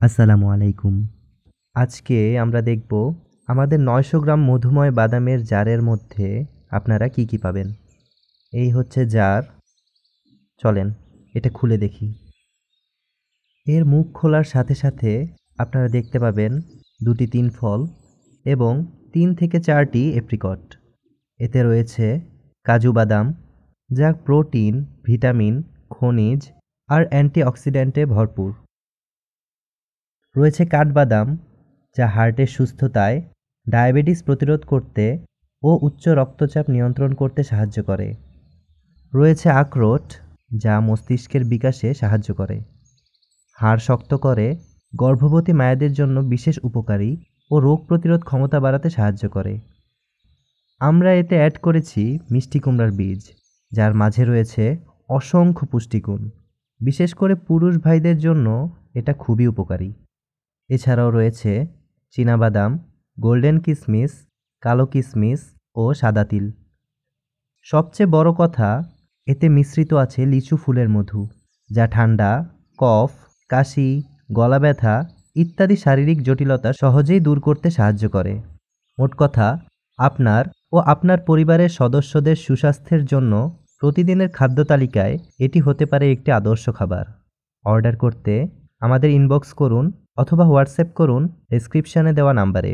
আসসালামু আলাইকুম। আজকে আমরা দেখব আমাদের ৯০০ গ্রাম মধুময় বাদামের জারের মধ্যে আপনারা কি, কি পাবেন। এই হচ্ছে জার। চলেন এটা খুলে দেখি। এর মুখ খোলার সাথে, সাথে আপনারা দেখতে পাবেন ২টি ৩ ফল এবং ৩ থেকে ৪টি এপ্রিকট। এতে রয়েছে কাজু বাদাম, যা প্রোটিন, ভিটামিন, খনিজ আর অ্যান্টিঅক্সিডেন্টে ভরপুর। রয়েছে কাঠবাদাম, যা হার্টের সুস্থতায়, ডায়াবেটিস প্রতিরোধ করতে ও উচ্চ রক্তচাপ নিয়ন্ত্রণ করতে সাহায্য করে। রয়েছে আখরোট, যা মস্তিষ্কের বিকাশে সাহায্য করে, হাড় শক্ত করে, গর্ভবতী মায়েদের জন্য বিশেষ উপকারী ও রোগ প্রতিরোধ ক্ষমতা বাড়াতে সাহায্য করে। আমরা এতে অ্যাড করেছি মিষ্টি কুমড়ার বীজ, যার মাঝে রয়েছে অসংখ্য পুষ্টিগুণ। বিশেষ করে পুরুষ ভাইদের জন্য এটা খুবই উপকারী। এছাড়াও রয়েছে চীনাবাদাম, গোল্ডেন কিশমিশ, কালো কিশমিশ ও সাদা তিল। সবচেয়ে বড় কথা, এতে মিশ্রিত আছে লিচু ফুলের মধু, যা ঠান্ডা, কফ, কাশি, গলা ব্যথা ইত্যাদি শারীরিক জটিলতা সহজেই দূর করতে সাহায্য করে। মোট কথা, আপনার ও আপনার পরিবারের সদস্যদের সুস্বাস্থ্যের জন্য প্রতিদিনের খাদ্য তালিকায় এটি হতে পারে একটি আদর্শ খাবার। অর্ডার করতে আমাদের ইনবক্স করুন অথবা হোয়াটসঅ্যাপ করুন ডেসক্রিপশনে দেওয়া নাম্বারে।